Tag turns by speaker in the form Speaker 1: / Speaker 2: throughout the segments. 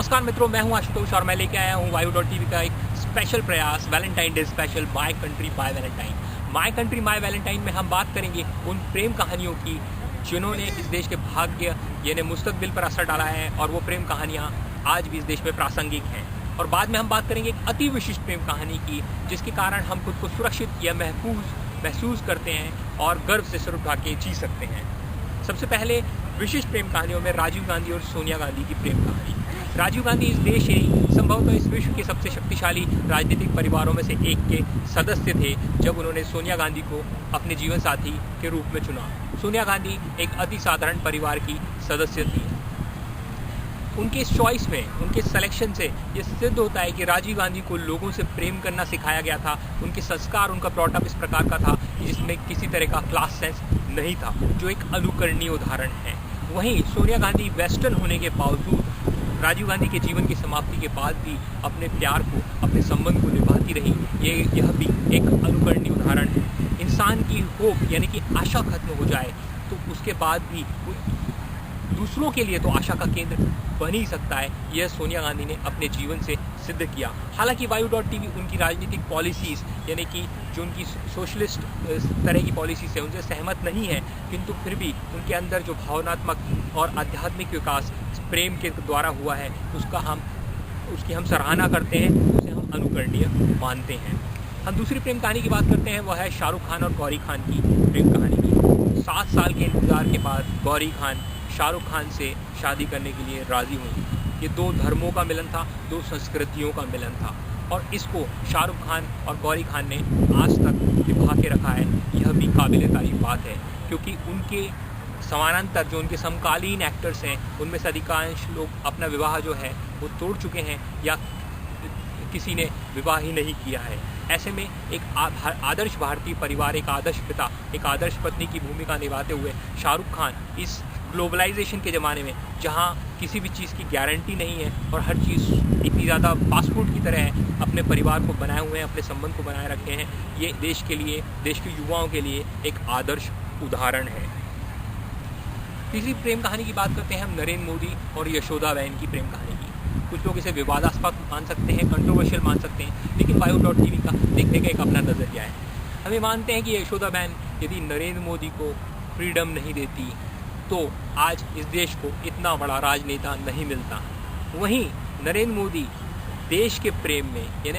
Speaker 1: नमस्कार मित्रों, मैं हूं आशुतोष और मैं लेके आया हूं वायु डॉट टीवी का एक स्पेशल प्रयास Valentine day special my country my Valentine. My country my Valentine में हम बात करेंगे उन प्रेम कहानियों की जिन्होंने इस देश के भाग्य यानी मुस्तकबिल पर असर डाला है और वो प्रेम कहानियाँ आज भी इस देश में प्रासंगिक हैं। और बाद में हम बात करेंगे एक अति विशिष्ट प्रेम कहानी की जिसके कारण हम खुद को सुरक्षित या महसूस करते हैं और गर्व से सिर उठा के जी सकते हैं। सबसे पहले विशिष्ट प्रेम कहानियों में राजीव गांधी और सोनिया गांधी की प्रेम कहानी। राजीव गांधी इस देश के संभवतः इस विश्व के सबसे शक्तिशाली राजनीतिक परिवारों में से एक के सदस्य थे जब उन्होंने सोनिया गांधी को अपने जीवन साथी के रूप में चुना। सोनिया गांधी एक अति साधारण परिवार की सदस्य थी। उनके इस चॉइस में, उनके सिलेक्शन से ये सिद्ध होता है कि राजीव गांधी को लोगों से प्रेम करना सिखाया गया था। उनके संस्कार, उनका ब्रॉटअप इस प्रकार का था जिसमें किसी तरह का क्लास सेंस नहीं था, जो एक अनुकरणीय उदाहरण है। वहीं सोनिया गांधी वेस्टर्न होने के बावजूद राजीव गांधी के जीवन की समाप्ति के बाद भी अपने प्यार को, अपने संबंध को निभाती रही। यह भी एक अनुकरणीय उदाहरण है। इंसान की होप यानी कि आशा खत्म हो जाए तो उसके बाद भी दूसरों के लिए तो आशा का केंद्र बन ही सकता है। यह सोनिया गांधी ने अपने जीवन से सिद्ध किया। हालांकि वायु डॉट टीवी उनकी राजनीतिक पॉलिसीज़ यानी कि जो उनकी सोशलिस्ट तरह की पॉलिसीज़ है उनसे सहमत नहीं है, किंतु फिर भी उनके अंदर जो भावनात्मक और आध्यात्मिक विकास प्रेम के द्वारा हुआ है उसकी हम सराहना करते हैं, उसे हम अनुकरणीय मानते हैं। हम दूसरी प्रेम कहानी की बात करते हैं, वह है शाहरुख खान और गौरी खान की प्रेम कहानी की। 7 साल के इंतजार के बाद गौरी खान शाहरुख खान से शादी करने के लिए राज़ी हुई। ये 2 धर्मों का मिलन था, 2 संस्कृतियों का मिलन था और इसको शाहरुख खान और गौरी खान ने आज तक निभा के रखा है। यह भी काबिल तारीफ बात है क्योंकि उनके समानांतर जो उनके समकालीन एक्टर्स हैं उनमें से अधिकांश लोग अपना विवाह जो है वो तोड़ चुके हैं या किसी ने विवाह ही नहीं किया है। ऐसे में एक आदर्श भारतीय परिवार, एक आदर्श पिता, एक आदर्श पत्नी की भूमिका निभाते हुए शाहरुख खान इस ग्लोबलाइजेशन के ज़माने में जहाँ किसी भी चीज़ की गारंटी नहीं है और हर चीज़ इतनी ज़्यादा पासपोर्ट की तरह है, अपने परिवार को बनाए हुए हैं, अपने संबंध को बनाए रखे हैं। ये देश के लिए, देश के युवाओं के लिए एक आदर्श उदाहरण है। तीसरी प्रेम कहानी की बात करते हैं हम नरेंद्र मोदी और यशोदाबेन की प्रेम कहानी की। कुछ लोग इसे विवादास्पद मान सकते हैं, कंट्रोवर्शियल मान सकते हैं, लेकिन वायु डॉट टीवी का देखने का एक अपना नज़रिया है। हमें मानते हैं कि यशोदाबेन यदि नरेंद्र मोदी को फ्रीडम नहीं देती तो आज इस देश को इतना बड़ा राजनेता नहीं मिलता। वहीं नरेंद्र मोदी देश के प्रेम में यानी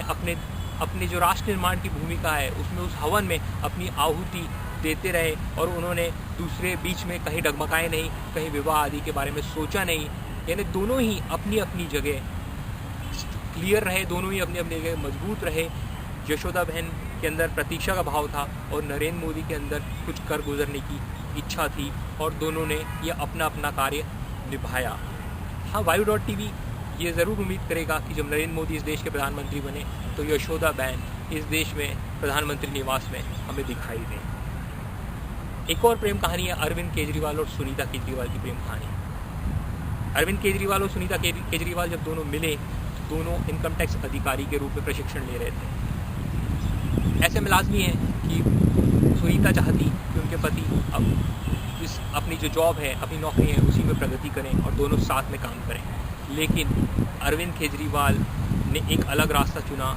Speaker 1: अपने जो राष्ट्र निर्माण की भूमिका है उसमें, उस हवन में अपनी आहुति देते रहे और उन्होंने दूसरे बीच में कहीं डगमगाए नहीं, कहीं विवाह आदि के बारे में सोचा नहीं। यानी दोनों ही अपनी अपनी जगह क्लियर रहे, दोनों ही अपनी अपनी जगह मजबूत रहे। यशोदाबेन के अंदर प्रतीक्षा का भाव था और नरेंद्र मोदी के अंदर कुछ कर गुजरने की इच्छा थी और दोनों ने यह अपना अपना कार्य निभाया। हाँ, वायु डॉट टीवी ये ज़रूर उम्मीद करेगा कि जब नरेंद्र मोदी इस देश के प्रधानमंत्री बने तो यशोदाबेन इस देश में प्रधानमंत्री निवास में हमें दिखाई दें। एक और प्रेम कहानी है अरविंद केजरीवाल और सुनीता केजरीवाल की प्रेम कहानी। अरविंद केजरीवाल और सुनीता केजरीवाल जब दोनों मिले तो दोनों इनकम टैक्स अधिकारी के रूप में प्रशिक्षण ले रहे थे। ऐसे में लाजमी है कि सुनीता चाहती कि उनके पति अब अपनी जो जॉब है, अपनी नौकरी है, उसी में प्रगति करें और दोनों साथ में काम करें। लेकिन अरविंद केजरीवाल ने एक अलग रास्ता चुना,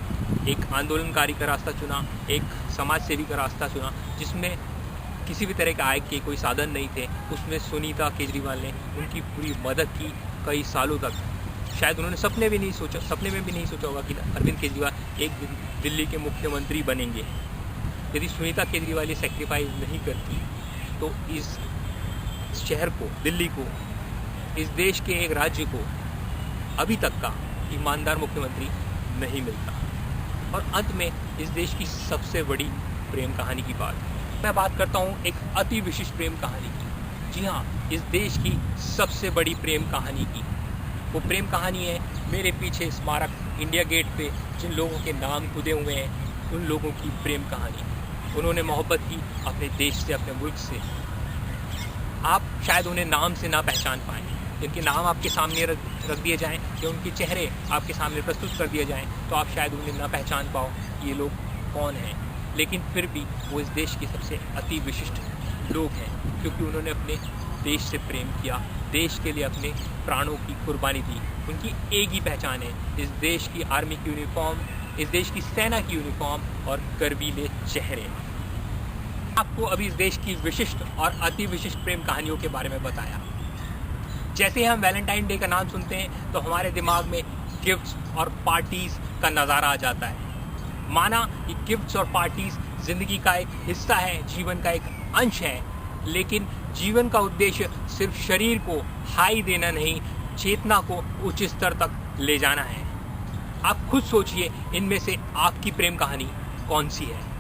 Speaker 1: एक आंदोलनकारी का रास्ता चुना, एक समाज सेवी का रास्ता चुना जिसमें किसी भी तरह के आय के कोई साधन नहीं थे। उसमें सुनीता केजरीवाल ने उनकी पूरी मदद की कई सालों तक। शायद उन्होंने सपने में भी नहीं सोचा होगा कि अरविंद केजरीवाल एक दिन दिल्ली के मुख्यमंत्री बनेंगे। यदि सुनीता केजरीवाल ये सेक्रीफाइस नहीं करती तो इस शहर को, दिल्ली को, इस देश के एक राज्य को अभी तक का ईमानदार मुख्यमंत्री नहीं मिलता। और अंत में इस देश की सबसे बड़ी प्रेम कहानी की मैं बात करता हूँ एक अति विशिष्ट प्रेम कहानी की। जी हाँ, इस देश की सबसे बड़ी प्रेम कहानी की। वो प्रेम कहानी है मेरे पीछे स्मारक इंडिया गेट पे जिन लोगों के नाम खुदे हुए हैं, उन लोगों की प्रेम कहानी। उन्होंने मोहब्बत की अपने देश से, अपने मुल्क से। आप शायद उन्हें नाम से ना पहचान पाएँ, जिनके नाम आपके सामने रख दिए जाएँ या उनके चेहरे आपके सामने प्रस्तुत कर दिए जाएँ तो आप शायद उन्हें ना पहचान पाओ ये लोग कौन हैं। लेकिन फिर भी वो इस देश के सबसे अति विशिष्ट लोग हैं क्योंकि उन्होंने अपने देश से प्रेम किया, देश के लिए अपने प्राणों की कुर्बानी दी। उनकी एक ही पहचान है, इस देश की आर्मी की यूनिफॉर्म, इस देश की सेना की यूनिफॉर्म और गर्वीले चेहरे। आपको अभी इस देश की विशिष्ट और अति विशिष्ट प्रेम कहानियों के बारे में बताया। जैसे ही हम वैलेंटाइन डे का नाम सुनते हैं तो हमारे दिमाग में गिफ्ट्स और पार्टीज का नज़ारा आ जाता है। माना कि गिफ्ट्स और पार्टीज जिंदगी का एक हिस्सा है, जीवन का एक अंश है, लेकिन जीवन का उद्देश्य सिर्फ शरीर को हाई देना नहीं, चेतना को उच्च स्तर तक ले जाना है। आप खुद सोचिए, इनमें से आपकी प्रेम कहानी कौन सी है?